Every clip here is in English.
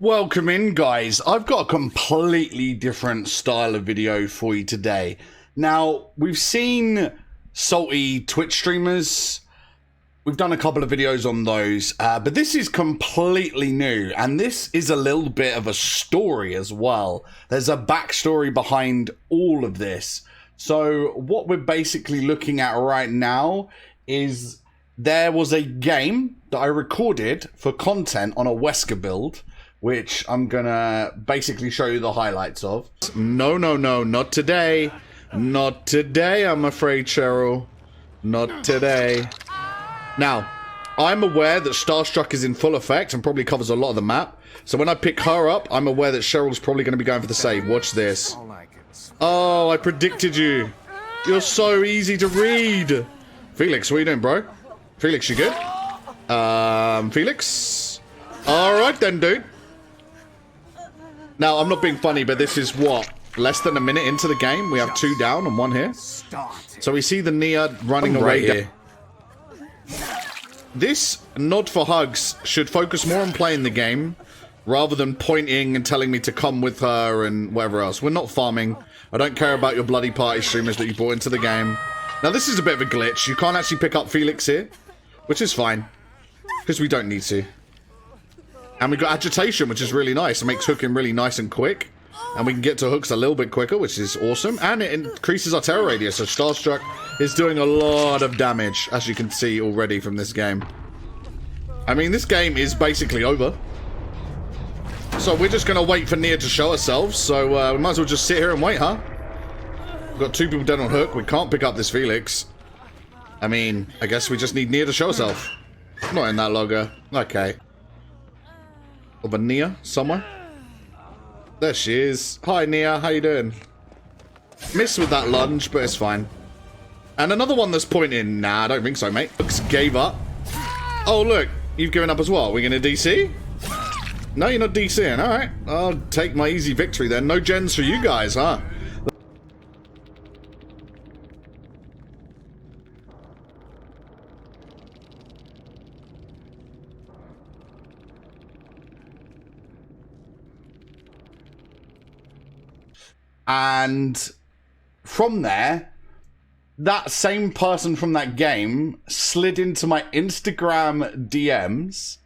Welcome in, guys. I've got a completely different style of video for you today. Now, we've seen salty Twitch streamers. We've done a couple of videos on those, but this is completely new, and this is a little bit of a story as well. There's a backstory behind all of this. So what we're basically looking at right now is there was a game that I recorded for content on a Wesker build, which I'm gonna basically show you the highlights of. No, not today. Not today, I'm afraid, Cheryl. Not today. Now, I'm aware that Starstruck is in full effect and probably covers a lot of the map. So when I pick her up, I'm aware that Cheryl's probably going to be going for the save. Watch this. Oh, I predicted you. You're so easy to read. Felix, what are you doing, bro? Felix, you good? Felix? Alright then, dude. Now, I'm not being funny, but this is what? Less than a minute into the game? We have 2 down and 1 here. So we see the Nia running away here. This nod for hugs should focus more on playing the game rather than pointing and telling me to come with her and whatever else. We're not farming. I don't care about your bloody party streamers that you brought into the game. Now, this is a bit of a glitch. You can't actually pick up Felix here, which is fine, because we don't need to. And we got agitation, which is really nice. It makes hooking really nice and quick. And we can get to hooks a little bit quicker, which is awesome. And it increases our terror radius. So Starstruck is doing a lot of damage, as you can see already from this game. I mean, this game is basically over. So we're just going to wait for Nia to show ourselves. So we might as well just sit here and wait, huh? We've got 2 people dead on hook. We can't pick up this Felix. I mean, I guess we just need Nia to show herself. Not in that logger. Okay. Of a Nia somewhere. There she is. Hi, Nia. How you doing? Missed with that lunge, but it's fine. And another one that's pointing. Nah, I don't think so, mate. Looks gave up. Oh, look. You've given up as well. We're going to DC? No, you're not DCing. All right. I'll take my easy victory then. No gens for you guys, huh? And from there, that same person from that game slid into my Instagram DMs,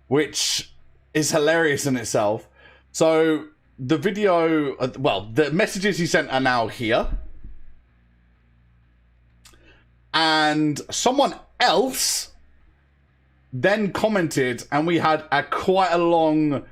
which is hilarious in itself. So the video, well, the messages he sent are now here. And someone else then commented, and we had quite a long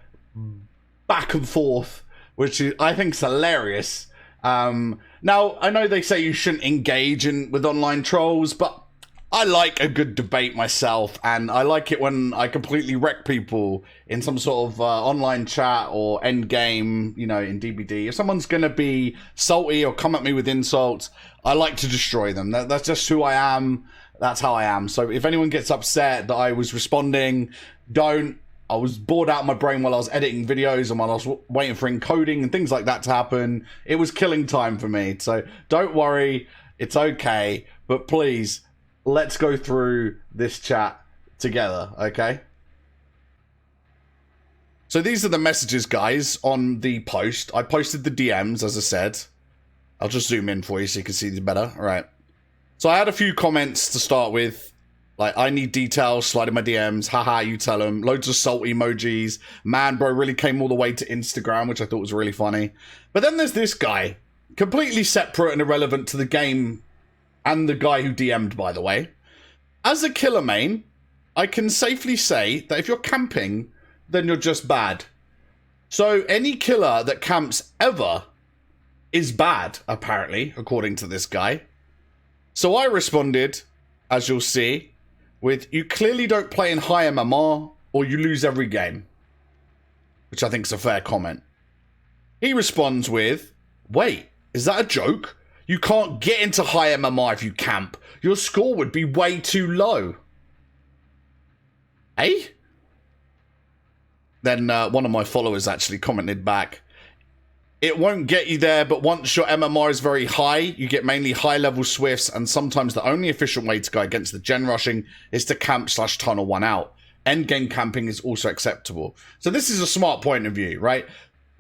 back and forth, which I think is hilarious. Now, I know they say you shouldn't engage with online trolls, but I like a good debate myself, and I like it when I completely wreck people in some sort of online chat or end game, you know, in DBD. If someone's going to be salty or come at me with insults, I like to destroy them. That's just who I am. That's how I am. So if anyone gets upset that I was responding, don't. I was bored out of my brain while I was editing videos and while I was waiting for encoding and things like that to happen. It was killing time for me. So don't worry. It's okay. But please, let's go through this chat together, okay? So these are the messages, guys, on the post. I posted the DMs, as I said. I'll just zoom in for you so you can see these better. All right. So I had a few comments to start with. Like, I need details, slide in my DMs, haha, you tell them. Loads of salt emojis. Man, bro, really came all the way to Instagram, which I thought was really funny. But then there's this guy, completely separate and irrelevant to the game and the guy who DM'd, by the way. As a killer main, I can safely say that if you're camping, then you're just bad. So any killer that camps ever is bad, apparently, according to this guy. So I responded, as you'll see, with, you clearly don't play in high MMR or you lose every game. Which I think is a fair comment. He responds with, wait, is that a joke? You can't get into high MMR if you camp. Your score would be way too low. Eh? Then one of my followers actually commented back, it won't get you there, but once your MMR is very high, you get mainly high-level swifts, and sometimes the only efficient way to go against the gen rushing is to camp/tunnel one out. Endgame camping is also acceptable. So this is a smart point of view, right?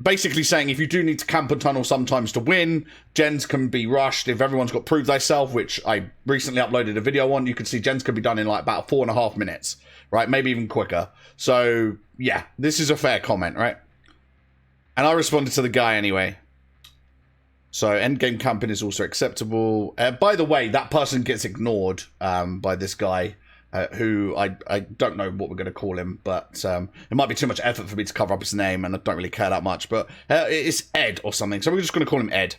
Basically saying if you do need to camp a tunnel sometimes to win, gens can be rushed. If everyone's got Prove Thyself, which I recently uploaded a video on, you can see gens can be done in like about 4.5 minutes, right? Maybe even quicker. So yeah, this is a fair comment, right? And I responded to the guy anyway. So endgame camping is also acceptable. By the way, that person gets ignored by this guy. Who I don't know what we're going to call him, but it might be too much effort for me to cover up his name, and I don't really care that much, but it's Ed or something, so we're just going to call him Ed.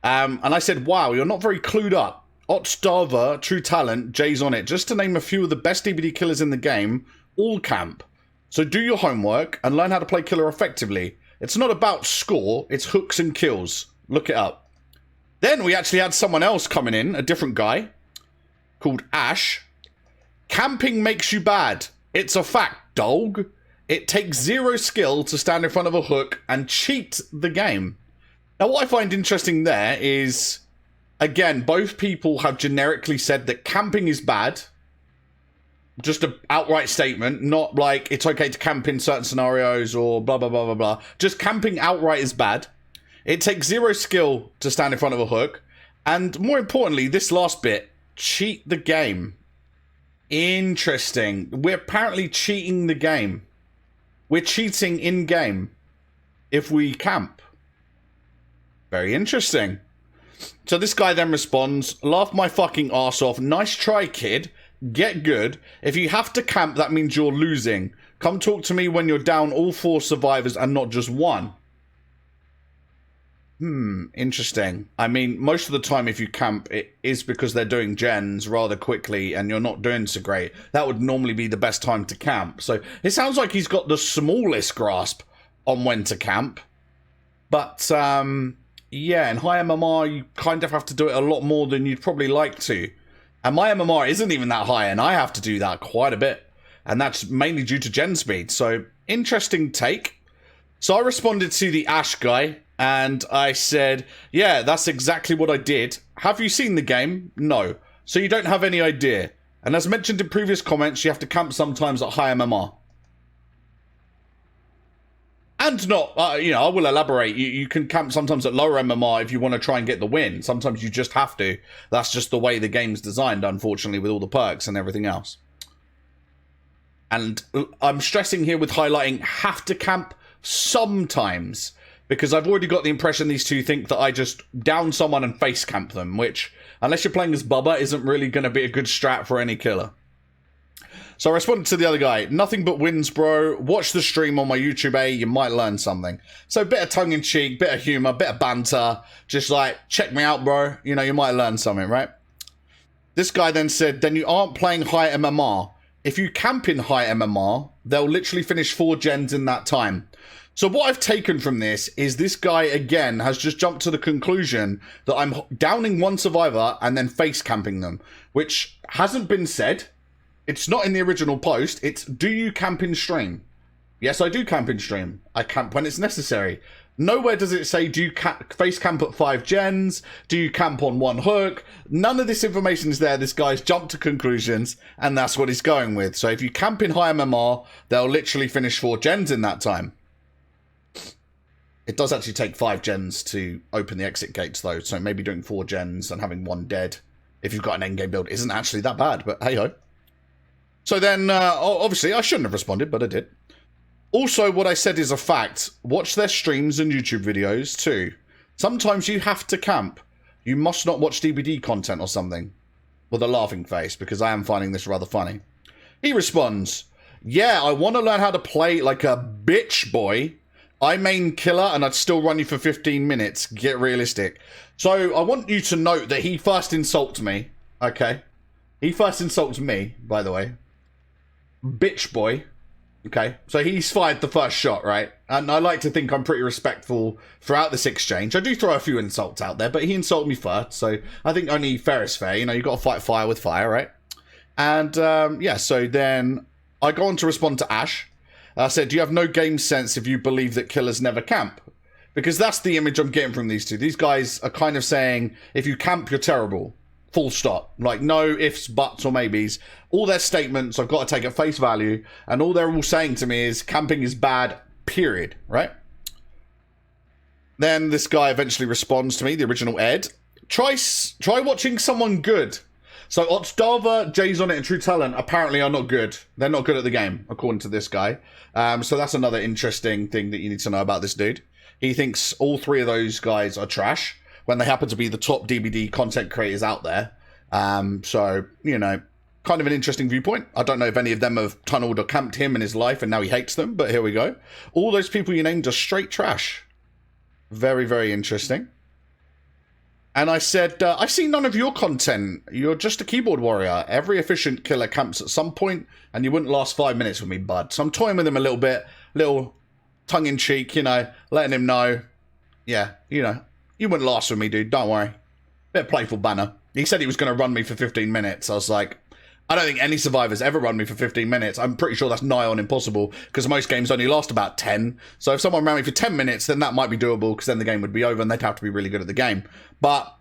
And I said, wow, you're not very clued up. Otstava, True Talent, Jay's on it, just to name a few of the best DBD killers in the game, all camp. So do your homework and learn how to play killer effectively. It's not about score, it's hooks and kills. Look it up. Then we actually had someone else coming in, a different guy, called Ash. Camping makes you bad. It's a fact, dog. It takes 0 skill to stand in front of a hook and cheat the game. Now, what I find interesting there is, again, both people have generically said that camping is bad. Just an outright statement, not like it's okay to camp in certain scenarios or blah, blah, blah, blah, blah. Just camping outright is bad. It takes 0 skill to stand in front of a hook. And more importantly, this last bit, cheat the game. Interesting. We're apparently cheating the game. We're cheating in-game if we camp. Very interesting. So this guy then responds, laugh my fucking arse off. Nice try, kid. Get good. If you have to camp, that means you're losing. Come talk to me when you're down all 4 survivors and not just 1. Interesting. I mean, most of the time if you camp, it is because they're doing gens rather quickly and you're not doing so great. That would normally be the best time to camp. So it sounds like he's got the smallest grasp on when to camp. But, yeah, in high MMR, you kind of have to do it a lot more than you'd probably like to. And my MMR isn't even that high, and I have to do that quite a bit. And that's mainly due to gen speed. So, interesting take. So I responded to the Ash guy. And I said, yeah, that's exactly what I did. Have you seen the game? No. So you don't have any idea. And as mentioned in previous comments, you have to camp sometimes at high MMR. And not, you know, I will elaborate. You can camp sometimes at lower MMR if you want to try and get the win. Sometimes you just have to. That's just the way the game's designed, unfortunately, with all the perks and everything else. And I'm stressing here with highlighting have to camp sometimes. Because I've already got the impression these two think that I just down someone and face camp them, which, unless you're playing as Bubba, isn't really going to be a good strat for any killer. So I responded to the other guy, nothing but wins, bro. Watch the stream on my YouTube, you might learn something. So bit of tongue-in-cheek, bit of humour, bit of banter. Just like, check me out, bro. You know, you might learn something, right? This guy then said, then you aren't playing high MMR. If you camp in high MMR, they'll literally finish 4 gens in that time. So what I've taken from this is this guy, again, has just jumped to the conclusion that I'm downing 1 survivor and then face camping them, which hasn't been said. It's not in the original post. It's, do you camp in stream? Yes, I do camp in stream. I camp when it's necessary. Nowhere does it say, do you face camp at 5 gens? Do you camp on 1 hook? None of this information is there. This guy's jumped to conclusions, and that's what he's going with. So if you camp in high MMR, they'll literally finish 4 gens in that time. It does actually take 5 gens to open the exit gates, though, so maybe doing 4 gens and having 1 dead, if you've got an endgame build, isn't actually that bad, but hey-ho. So then, obviously, I shouldn't have responded, but I did. Also, what I said is a fact. Watch their streams and YouTube videos, too. Sometimes you have to camp. You must not watch DBD content or something. With a laughing face, because I am finding this rather funny. He responds, yeah, I want to learn how to play like a bitch boy. I main killer and I'd still run you for 15 minutes. Get realistic. So I want you to note that he first insults me. Okay. He first insults me, by the way. Bitch boy. Okay. So he's fired the first shot, right? And I like to think I'm pretty respectful throughout this exchange. I do throw a few insults out there, but he insulted me first. So I think only fair is fair. You know, you've got to fight fire with fire, right? And yeah, so then I go on to respond to Ash. I said, do you have no game sense if you believe that killers never camp? Because that's the image I'm getting from these two. These guys are kind of saying, if you camp, you're terrible. Full stop. Like, no ifs, buts, or maybes. All their statements I've got to take at face value, and all they're all saying to me is camping is bad, period, right? Then this guy eventually responds to me, the original Ed. Try watching someone good. So Otzdava, Jay's on it, and True Talent apparently are not good. They're not good at the game, according to this guy. So that's another interesting thing that you need to know about this dude. He thinks all three of those guys are trash when they happen to be the top DBD content creators out there. So, you know, kind of an interesting viewpoint. I don't know if any of them have tunneled or camped him in his life and now he hates them, but here we go. All those people you named are straight trash. Very, very interesting. And I said, I see none of your content. You're just a keyboard warrior. Every efficient killer camps at some point, and you wouldn't last 5 minutes with me, bud. So I'm toying with him a little bit, little tongue-in-cheek, you know, letting him know, yeah, you know, you wouldn't last with me, dude. Don't worry. Bit of playful banner. He said he was going to run me for 15 minutes. I was like, I don't think any survivors ever run me for 15 minutes. I'm pretty sure that's nigh on impossible because most games only last about 10. So if someone ran me for 10 minutes, then that might be doable because then the game would be over and they'd have to be really good at the game. But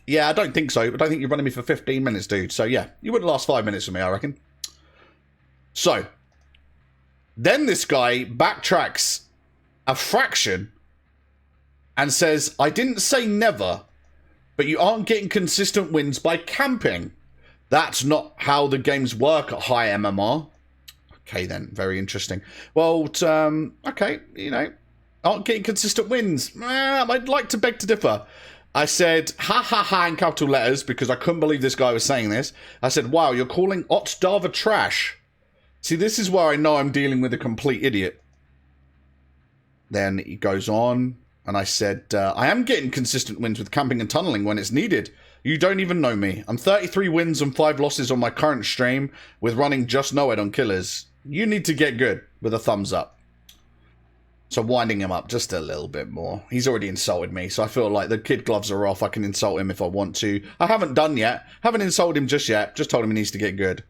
yeah, I don't think so. I don't think you're running me for 15 minutes, dude. So yeah, you wouldn't last 5 minutes with me, I reckon. So then this guy backtracks a fraction and says, I didn't say never, but you aren't getting consistent wins by camping. That's not how the games work at high MMR. Okay, then. Very interesting. Well, okay, you know, aren't getting consistent wins. I'd like to beg to differ. I said, ha ha ha in capital letters, because I couldn't believe this guy was saying this. I said, wow, you're calling Otzdava trash. See, this is where I know I'm dealing with a complete idiot. Then he goes on, and I said, I am getting consistent wins with camping and tunneling when it's needed. You don't even know me. I'm 33 wins and 5 losses on my current stream with running just Noed on killers. You need to get good with a thumbs up. So winding him up just a little bit more. He's already insulted me, so I feel like the kid gloves are off. I can insult him if I want to. I haven't done yet. Haven't insulted him just yet. Just told him he needs to get good.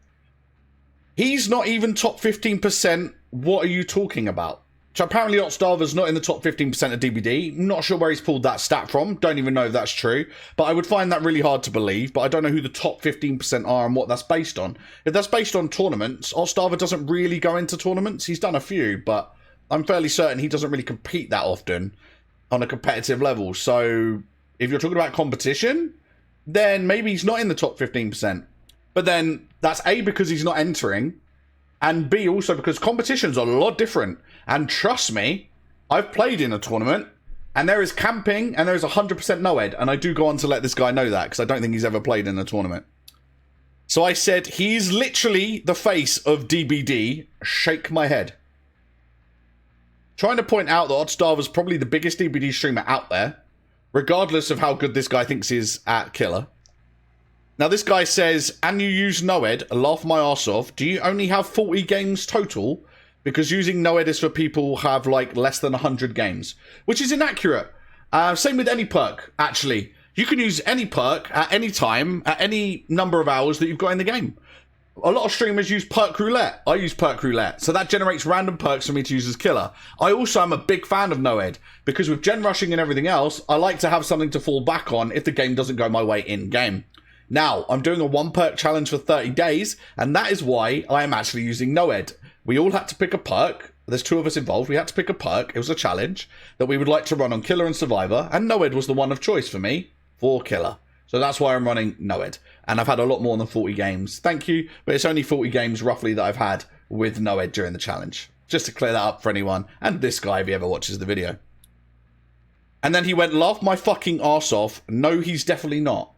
He's not even top 15%. What are you talking about? So apparently Otzdava's not in the top 15% of DBD. Not sure where he's pulled that stat from. Don't even know if that's true. But I would find that really hard to believe. But I don't know who the top 15% are and what that's based on. If that's based on tournaments, Otzdava doesn't really go into tournaments. He's done a few, but I'm fairly certain he doesn't really compete that often on a competitive level. So if you're talking about competition, then maybe he's not in the top 15%. But then that's A, because he's not entering, and B, also because competitions are a lot different. And trust me, I've played in a tournament, and there is camping, and there is 100% Noed. And I do go on to let this guy know that, because I don't think he's ever played in a tournament. So I said, he's literally the face of DBD. Shake my head. Trying to point out that Otzdava is probably the biggest DBD streamer out there, regardless of how good this guy thinks he is at killer. Now this guy says, and you use Noed, laugh my arse off. Do you only have 40 games total? Because using Noed is for people who have like less than 100 games, which is inaccurate. Same with any perk, actually. You can use any perk at any time, at any number of hours that you've got in the game. A lot of streamers use perk roulette. I use perk roulette. So that generates random perks for me to use as killer. I also am a big fan of Noed, because with gen rushing and everything else, I like to have something to fall back on if the game doesn't go my way in game. Now, I'm doing a 1 perk challenge for 30 days, and that is why I am actually using Noed. We all had to pick a perk. There's 2 of us involved. We had to pick a perk. It was a challenge that we would like to run on Killer and Survivor, and Noed was the one of choice for me for Killer. So that's why I'm running Noed. And I've had a lot more than 40 games. Thank you, but it's only 40 games roughly that I've had with Noed during the challenge. Just to clear that up for anyone, and this guy if he ever watches the video. And then he went, laugh my fucking arse off. No, he's definitely not.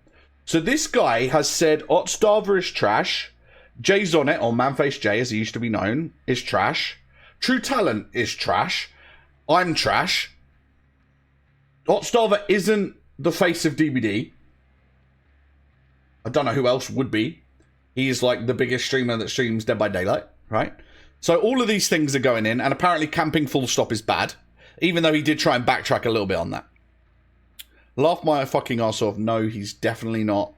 So this guy has said Otzdava is trash. Jay's on it, or Manface Jay as he used to be known, is trash. True Talent is trash. I'm trash. Otzdava isn't the face of DBD. I don't know who else would be. He is like the biggest streamer that streams Dead by Daylight, right? So all of these things are going in, and apparently camping full stop is bad, even though he did try and backtrack a little bit on that. Laugh my fucking arse off. No, he's definitely not.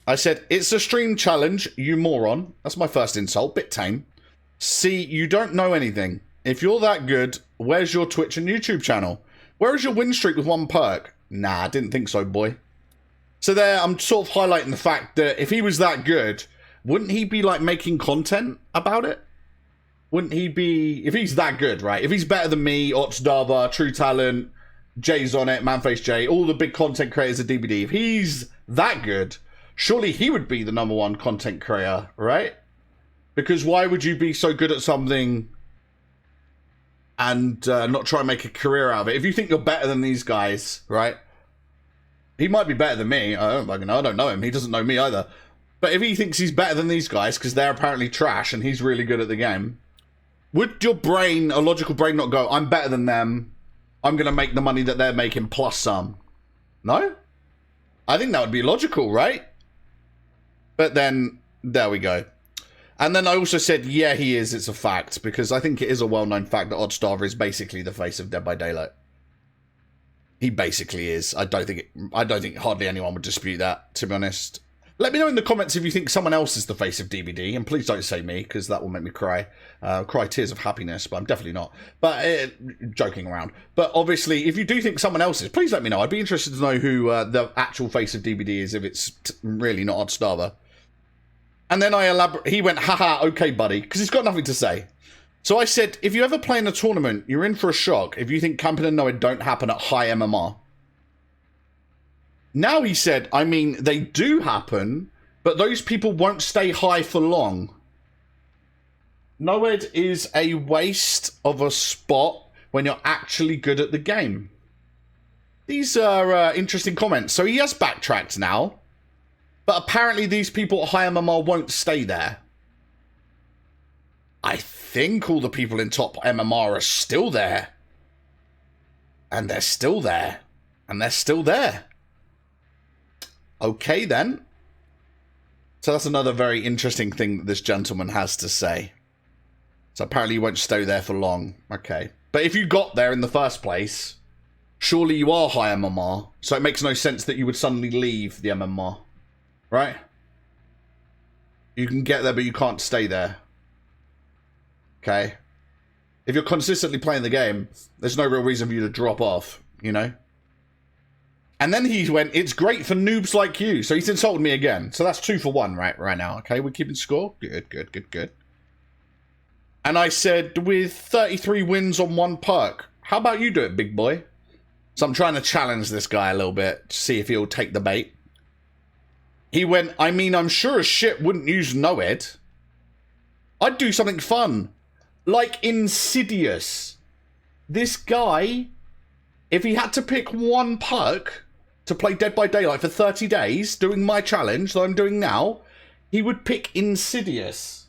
I said, it's a stream challenge, you moron. That's my first insult. Bit tame. See, you don't know anything. If you're that good, where's your Twitch and YouTube channel? Where is your win streak with 1 perk? Nah, I didn't think so, boy. So there, I'm sort of highlighting the fact that if he was that good, wouldn't he be like making content about it? Wouldn't he be, if he's that good, right? If he's better than me, Otsdava, True Talent, Jay's on it, Manface Jay, all the big content creators of DBD, if he's that good, surely he would be the #1 content creator, right? Because why would you be so good at something and not try and make a career out of it? If you think you're better than these guys, right? He might be better than me. I don't know him. He doesn't know me either. But if he thinks he's better than these guys because they're apparently trash and he's really good at the game, would your brain, a logical brain, not go, I'm better than them, I'm going to make the money that they're making plus some? No? I think that would be logical, right? But then, there we go. And then I also said, yeah, he is, it's a fact, because I think it is a well-known fact that Oddstaver is basically the face of Dead by Daylight. He basically is. I don't think hardly anyone would dispute that, to be honest. Let me know in the comments if you think someone else is the face of DBD, and please don't say me, because that will make me cry. Cry tears of happiness, but I'm definitely not. But, joking around. But obviously, if you do think someone else is, please let me know. I'd be interested to know who the actual face of DBD is, if it's really not Oddstaver. And then he went, haha, okay, buddy, because he's got nothing to say. So I said, if you ever play in a tournament, you're in for a shock if you think camping and Noed don't happen at high MMR. Now he said, I mean, they do happen, but those people won't stay high for long. Noed is a waste of a spot when you're actually good at the game. These are interesting comments. So he has backtracked now, but apparently these people at high MMR won't stay there. I think all the people in top MMR are still there. And they're still there. And they're still there. Okay, then. So that's another very interesting thing that this gentleman has to say. So apparently you won't stay there for long. Okay. But if you got there in the first place, surely you are high MMR. So it makes no sense that you would suddenly leave the MMR. Right? You can get there, but you can't stay there. Okay? If you're consistently playing the game, there's no real reason for you to drop off, you know? And then he went, it's great for noobs like you. So he's insulted me again. So that's 2 for 1 right now. Okay, we're keeping score. Good. And I said, with 33 wins on 1 perk, how about you do it, big boy? So I'm trying to challenge this guy a little bit to see if he'll take the bait. He went, I mean, I'm sure as shit wouldn't use Noed. I'd do something fun. Like Insidious. This guy, if he had to pick 1 perk to play Dead by Daylight for 30 days, doing my challenge that I'm doing now, he would pick Insidious.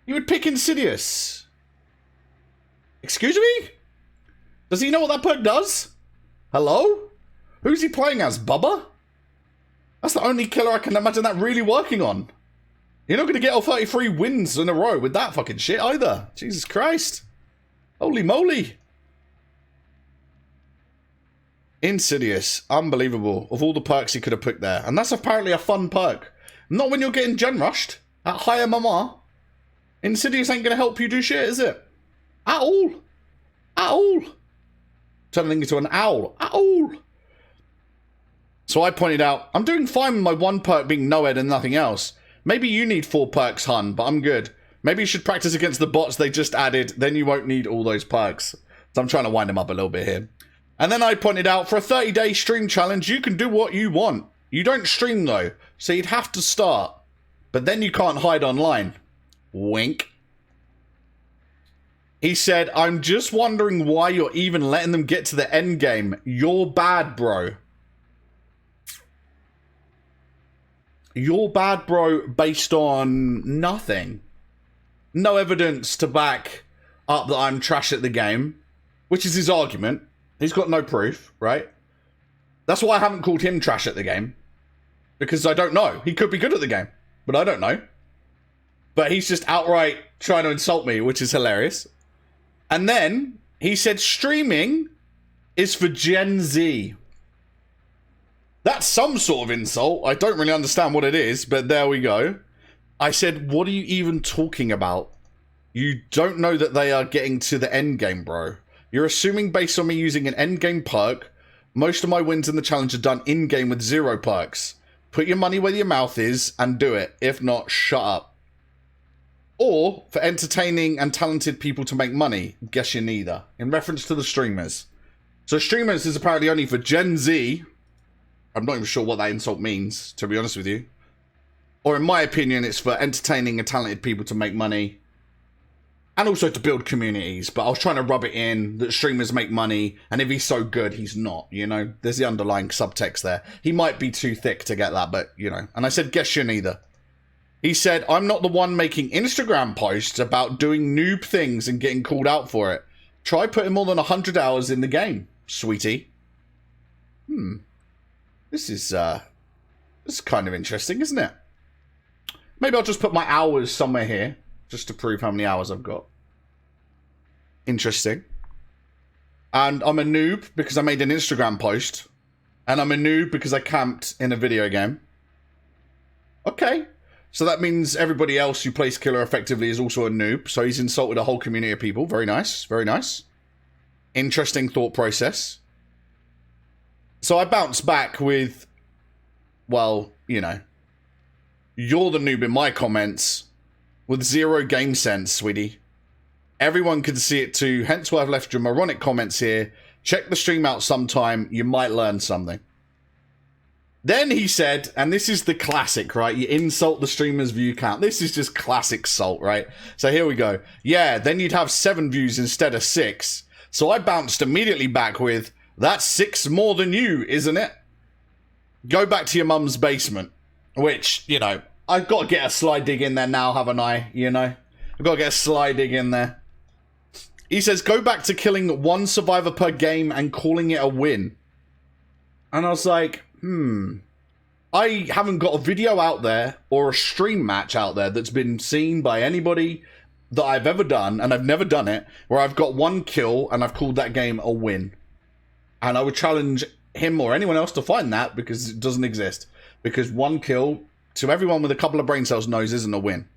He would pick Insidious. Excuse me? Does he know what that perk does? Hello? Who's he playing as, Bubba? That's the only killer I can imagine that really working on. You're not going to get all 33 wins in a row with that fucking shit either. Jesus Christ. Holy moly. Insidious. Unbelievable. Of all the perks he could have picked there. And that's apparently a fun perk. Not when you're getting gen rushed at high MMR. Insidious ain't going to help you do shit, is it? At all. At all. Turning into an owl. At all. So I pointed out, I'm doing fine with my 1 perk being Noed and nothing else. Maybe you need 4 perks, hun, but I'm good. Maybe you should practice against the bots they just added, then you won't need all those perks. So I'm trying to wind him up a little bit here. And then I pointed out, for a 30-day stream challenge, you can do what you want. You don't stream, though, so you'd have to start. But then you can't hide online. Wink. He said, I'm just wondering why you're even letting them get to the end game. You're bad, bro. You're bad, bro, based on nothing. No evidence to back up that I'm trash at the game, which is his argument. He's got no proof, right? That's why I haven't called him trash at the game. Because I don't know. He could be good at the game, but I don't know. But he's just outright trying to insult me, which is hilarious. And then he said streaming is for Gen Z. That's some sort of insult. I don't really understand what it is, but there we go. I said, what are you even talking about? You don't know that they are getting to the end game, bro. You're assuming based on me using an end game perk Most of my wins in the challenge are done in-game with 0 perks. Put your money where your mouth is and do it. If not, shut up. Or for entertaining and talented people to make money. Guess you're neither. In reference to the streamers. So streamers is apparently only for Gen Z. I'm not even sure what that insult means, to be honest with you. Or in my opinion, it's for entertaining and talented people to make money. And also to build communities. But I was trying to rub it in that streamers make money. And if he's so good, he's not, you know. There's the underlying subtext there. He might be too thick to get that, but, you know. And I said, guess you're neither. He said, I'm not the one making Instagram posts about doing noob things and getting called out for it. Try putting more than 100 hours in the game, sweetie. This is kind of interesting, isn't it? Maybe I'll just put my hours somewhere here, just to prove how many hours I've got. Interesting. And I'm a noob because I made an Instagram post. And I'm a noob because I camped in a video game. Okay. So that means everybody else who plays Killer effectively is also a noob. So he's insulted a whole community of people. Very nice. Very nice. Interesting thought process. So I bounced back with, well, you know, you're the noob in my comments with 0 game sense, sweetie. Everyone can see it too. Hence why I've left your moronic comments here. Check the stream out sometime. You might learn something. Then he said, and this is the classic, right? You insult the streamer's view count. This is just classic salt, right? So here we go. Yeah, then you'd have 7 views instead of 6. So I bounced immediately back with, that's 6 more than you, isn't it? Go back to your mum's basement. Which, you know, I've got to get a sly dig in there now, haven't I? You know? I've got to get a sly dig in there. He says, go back to killing 1 survivor per game and calling it a win. And I was like, I haven't got a video out there or a stream match out there that's been seen by anybody that I've ever done, and I've never done it, where I've got 1 kill and I've called that game a win. And I would challenge him or anyone else to find that, because it doesn't exist. Because 1 kill, to everyone with a couple of brain cells knows, isn't a win.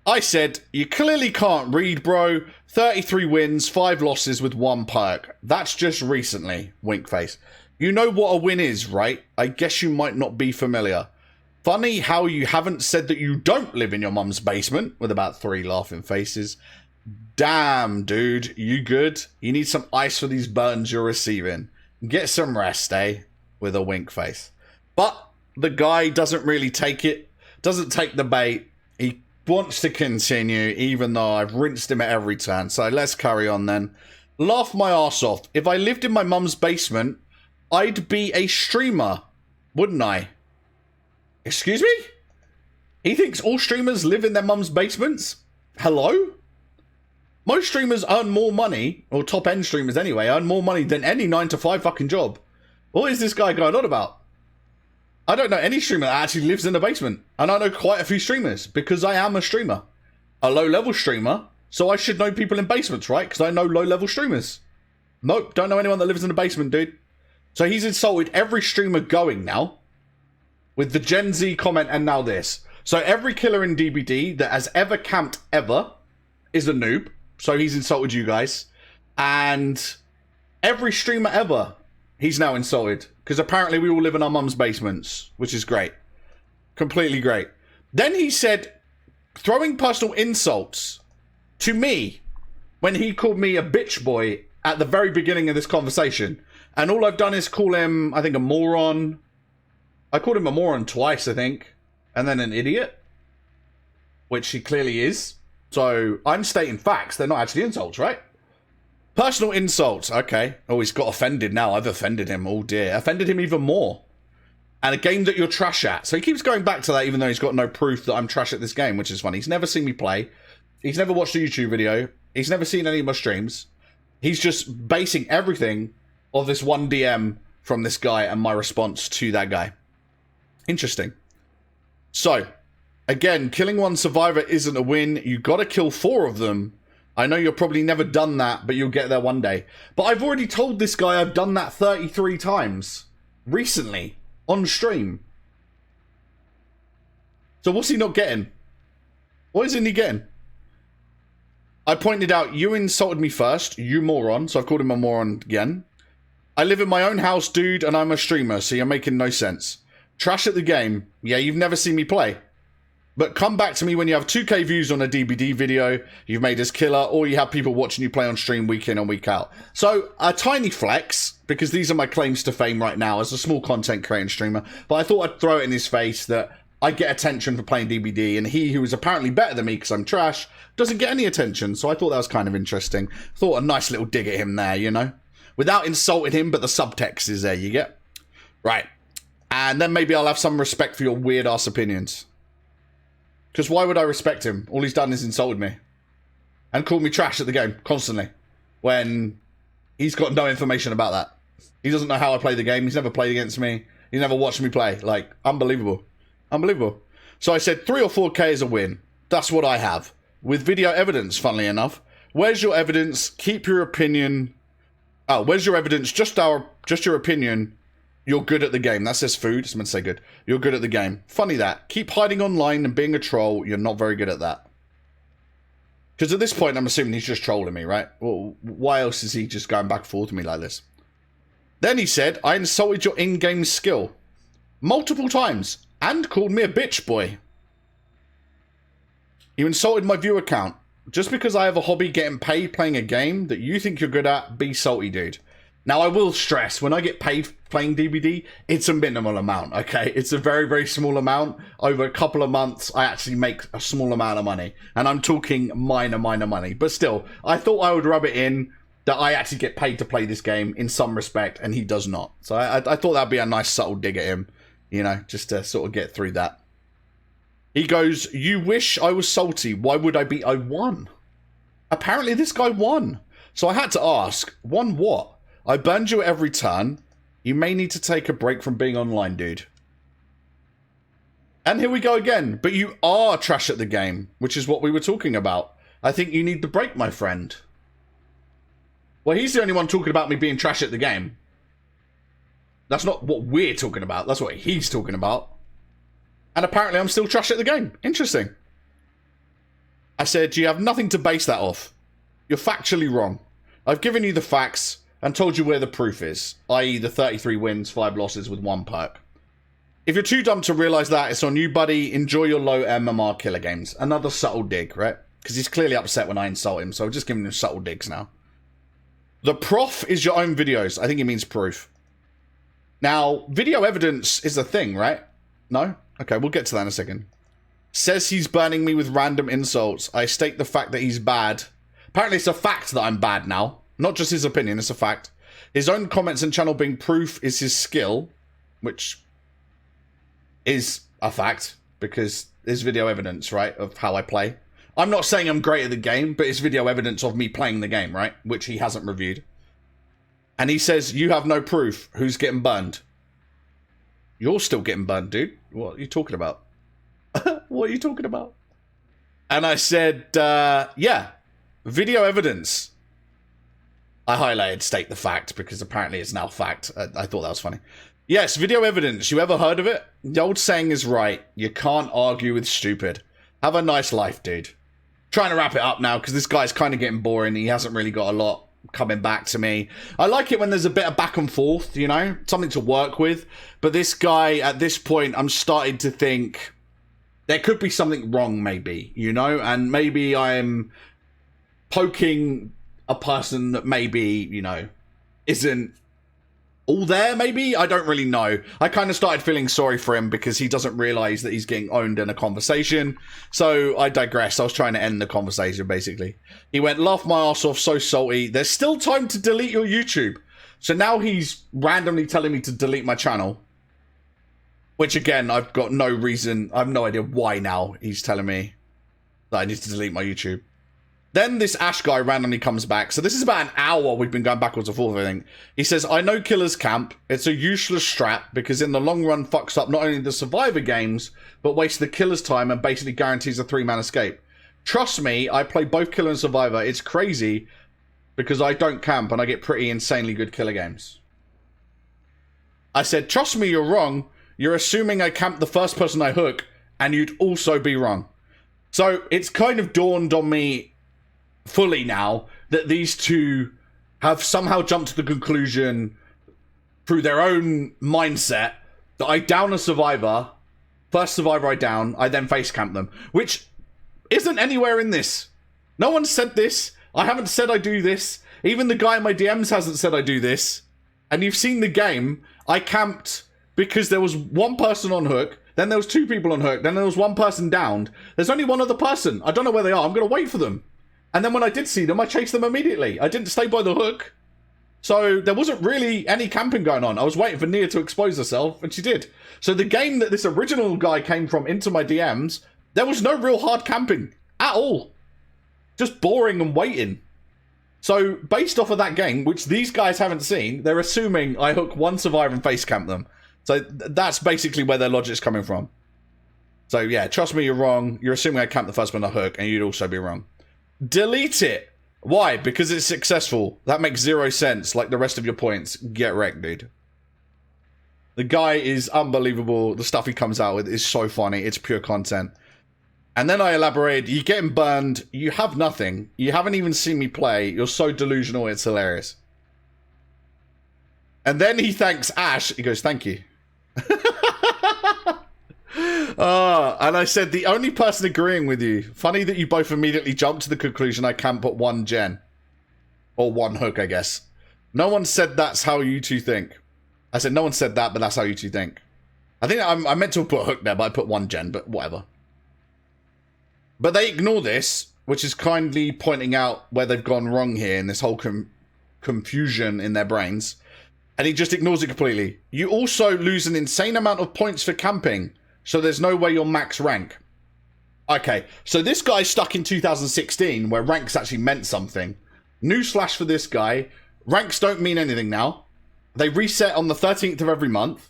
I said, you clearly can't read, bro. 33 wins, 5 losses with 1 perk. That's just recently, wink face. You know what a win is, right? I guess you might not be familiar. Funny how you haven't said that you don't live in your mum's basement, with about 3 laughing faces. Damn, dude, you good? You need some ice for these burns you're receiving. Get some rest, eh? With a wink face. But the guy doesn't really take it, doesn't take the bait. He wants to continue, even though I've rinsed him at every turn. So let's carry on then. Laugh my arse off. If I lived in my mum's basement, I'd be a streamer, wouldn't I? Excuse me? He thinks all streamers live in their mum's basements? Hello? Most streamers earn more money, or top-end streamers anyway, earn more money than any 9-to-5 fucking job. What is this guy going on about? I don't know any streamer that actually lives in a basement. And I know quite a few streamers, because I am a streamer. A low-level streamer, so I should know people in basements, right? Because I know low-level streamers. Nope, don't know anyone that lives in a basement, dude. So he's insulted every streamer going now, with the Gen Z comment and now this. So every killer in DBD that has ever camped ever is a noob. So he's insulted you guys. And every streamer ever, he's now insulted. Because apparently we all live in our mum's basements, which is great. Completely great. Then he said, throwing personal insults to me when he called me a bitch boy at the very beginning of this conversation. And all I've done is call him, I think, a moron. I called him a moron twice, I think. And then an idiot. Which he clearly is. So I'm stating facts. They're not actually insults, right? Personal insults. Okay. Oh, he's got offended now. I've offended him. Oh, dear. Offended him even more. And a game that you're trash at. So he keeps going back to that, even though he's got no proof that I'm trash at this game, which is funny. He's never seen me play. He's never watched a YouTube video. He's never seen any of my streams. He's just basing everything of this one DM from this guy and my response to that guy. Interesting. So, again, killing 1 survivor isn't a win. You gotta kill 4 of them. I know you've probably never done that, but you'll get there one day. But I've already told this guy I've done that 33 times. Recently. On stream. So what's he not getting? What isn't he getting? I pointed out, you insulted me first, you moron. So I've called him a moron again. I live in my own house, dude, and I'm a streamer, so you're making no sense. Trash at the game. Yeah, you've never seen me play. But come back to me when you have 2K views on a DBD video, you've made us killer, or you have people watching you play on stream week in and week out. So, a tiny flex, because these are my claims to fame right now as a small content creating streamer, but I thought I'd throw it in his face that I get attention for playing DBD, and he, who is apparently better than me because I'm trash, doesn't get any attention. So I thought that was kind of interesting. Thought a nice little dig at him there, you know? Without insulting him, but the subtext is there, you get? Right. And then maybe I'll have some respect for your weird-ass opinions. Because why would I respect him? All he's done is insulted me. And called me trash at the game, constantly. When he's got no information about that. He doesn't know how I play the game. He's never played against me. He's never watched me play. Like, unbelievable. Unbelievable. So I said 3 or 4K is a win. That's what I have. With video evidence, funnily enough. Where's your evidence? Keep your opinion. Oh, where's your evidence? Just your opinion. You're good at the game. That says food. It's meant to say good. You're good at the game. Funny that. Keep hiding online and being a troll. You're not very good at that. Because at this point, I'm assuming he's just trolling me, right? Well, why else is he just going back and forth with me like this? Then he said, I insulted your in-game skill. Multiple times. And called me a bitch boy. You insulted my viewer count. Just because I have a hobby getting paid playing a game that you think you're good at, be salty, dude. Now, I will stress, when I get paid playing DBD, it's a minimal amount, okay? It's a very, very small amount. Over a couple of months, I actually make a small amount of money. And I'm talking minor money. But still, I thought I would rub it in that I actually get paid to play this game in some respect, and he does not. So I thought that'd be a nice subtle dig at him, you know, just to sort of get through that. He goes, you wish I was salty. Why would I be? I won. Apparently this guy won. So I had to ask, won what? I burned you at every turn. You may need to take a break from being online, dude. And here we go again. But you are trash at the game, which is what we were talking about. I think you need the break, my friend. Well, he's the only one talking about me being trash at the game. That's not what we're talking about. That's what he's talking about. And apparently I'm still trash at the game. Interesting. I said, you have nothing to base that off. You're factually wrong. I've given you the facts and told you where the proof is, i.e. the 33 wins, 5 losses with 1 perk. If you're too dumb to realise that, it's on you, buddy. Enjoy your low MMR killer games. Another subtle dig, right? Because he's clearly upset when I insult him, so I'm just giving him subtle digs now. The prof is your own videos. I think he means proof. Now, video evidence is a thing, right? No? Okay, we'll get to that in a second. Says he's burning me with random insults. I state the fact that he's bad. Apparently it's a fact that I'm bad now. Not just his opinion, it's a fact. His own comments and channel being proof is his skill, which is a fact, because there's video evidence, right, of how I play. I'm not saying I'm great at the game, but it's video evidence of me playing the game, right, which he hasn't reviewed. And he says, you have no proof. Who's getting burned? You're still getting burned, dude. What are you talking about? What are you talking about? And I said, yeah, video evidence. I highlighted state the fact because apparently it's now fact. I thought that was funny. Yes, video evidence. You ever heard of it? The old saying is right. You can't argue with stupid. Have a nice life, dude. Trying to wrap it up now because this guy's kind of getting boring. He hasn't really got a lot coming back to me. I like it when there's a bit of back and forth, you know? Something to work with. But this guy, at this point, I'm starting to think there could be something wrong, maybe, you know? And maybe I'm poking a person that maybe, you know, isn't all there, maybe? I don't really know. I kind of started feeling sorry for him because he doesn't realize that he's getting owned in a conversation. So I digress. I was trying to end the conversation, basically. He went, laugh my ass off, so salty. There's still time to delete your YouTube. So now he's randomly telling me to delete my channel. Which, again, I've got no reason. I have no idea why now he's telling me that I need to delete my YouTube. Then this Ash guy randomly comes back. So this is about an hour we've been going backwards and forth, I think. He says, I know Killer's camp. It's a useless strap because in the long run fucks up not only the Survivor games, but wastes the Killer's time and basically guarantees a 3-man escape. Trust me, I play both Killer and Survivor. It's crazy because I don't camp and I get pretty insanely good Killer games. I said, trust me, you're wrong. You're assuming I camp the first person I hook and you'd also be wrong. So it's kind of dawned on me fully now that these two have somehow jumped to the conclusion through their own mindset that I down a survivor. First survivor I down, I then face camp them. Which isn't anywhere in this. No one said this. I haven't said I do this. Even the guy in my DMs hasn't said I do this. And you've seen the game. I camped because there was one person on hook. Then there was 2 people on hook. Then there was 1 person downed. There's only 1 other person. I don't know where they are. I'm going to wait for them. And then when I did see them, I chased them immediately. I didn't stay by the hook. So there wasn't really any camping going on. I was waiting for Nia to expose herself, and she did. So the game that this original guy came from into my DMs, there was no real hard camping at all. Just boring and waiting. So based off of that game, which these guys haven't seen, they're assuming I hook 1 survivor and face camp them. So that's basically where their logic's coming from. So yeah, trust me, you're wrong. You're assuming I camp the first one I hook, and you'd also be wrong. Delete it. Why? Because it's successful. That makes 0 sense, like the rest of your points. Get wrecked, dude. The guy is unbelievable. The stuff he comes out with is so funny. It's pure content. And then I elaborate, you're getting burned. You have nothing. You haven't even seen me play. You're so delusional, it's hilarious. And then he thanks Ash. He goes, thank you. And I said, the only person agreeing with you. Funny that you both immediately jumped to the conclusion I can't put 1 gen. Or 1 hook, I guess. No one said that's how you two think. I said, no one said that, but that's how you two think. I think I meant to put hook there, but I put 1 gen, but whatever. But they ignore this, which is kindly pointing out where they've gone wrong here in this whole confusion in their brains. And he just ignores it completely. You also lose an insane amount of points for camping. So there's no way you'll max rank. Okay, so this guy's stuck in 2016 where ranks actually meant something. Newsflash for this guy. Ranks don't mean anything now. They reset on the 13th of every month.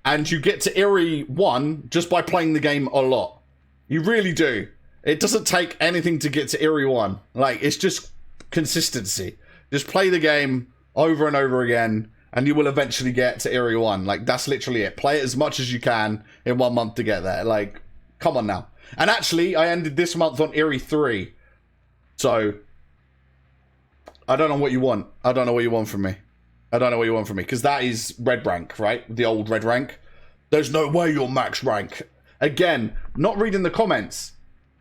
And you get to Eerie 1 just by playing the game a lot. You really do. It doesn't take anything to get to Eerie 1. Like, it's just consistency. Just play the game over and over again, and you will eventually get to Eerie 1. Like, that's literally it. Play it as much as you can in 1 month to get there. Like, come on now. And actually, I ended this month on Eerie 3. So, I don't know what you want. I don't know what you want from me. I don't know what you want from me. Because that is red rank, right? The old red rank. There's no way you'll max rank. Again, not reading the comments.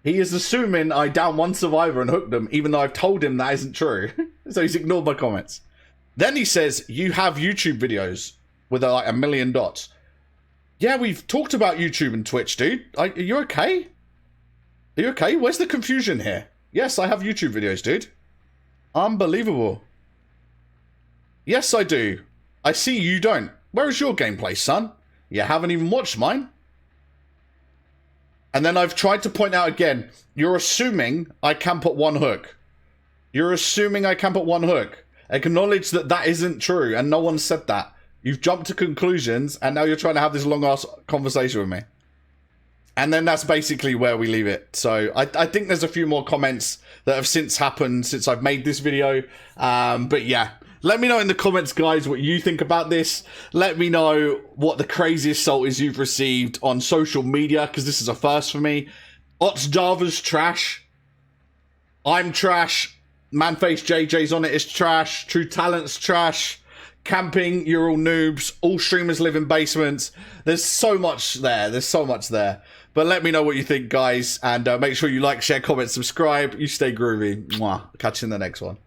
He is assuming I down 1 survivor and hooked them, even though I've told him that isn't true. So he's ignored my comments. Then he says, you have YouTube videos with like 1 million dots. Yeah, we've talked about YouTube and Twitch, dude. Are you okay? Are you okay? Where's the confusion here? Yes, I have YouTube videos, dude. Unbelievable. Yes, I do. I see you don't. Where is your gameplay, son? You haven't even watched mine. And then I've tried to point out again, you're assuming I can put 1 hook. You're assuming I can put 1 hook. Acknowledge that that isn't true, and no one said that. You've jumped to conclusions, and now you're trying to have this long-ass conversation with me. And then that's basically where we leave it. So I think there's a few more comments that have since happened since I've made this video. But yeah, let me know in the comments, guys, what you think about this. Let me know what the craziest salt is you've received on social media, because this is a first for me. Ots Java's trash. I'm trash. Manface JJ's on it is trash. True Talent's trash. Camping, you're all noobs. All streamers live in basements. There's so much there. There's so much there. But let me know what you think, guys. And make sure you like, share, comment, subscribe. You stay groovy. Mwah. Catch you in the next one.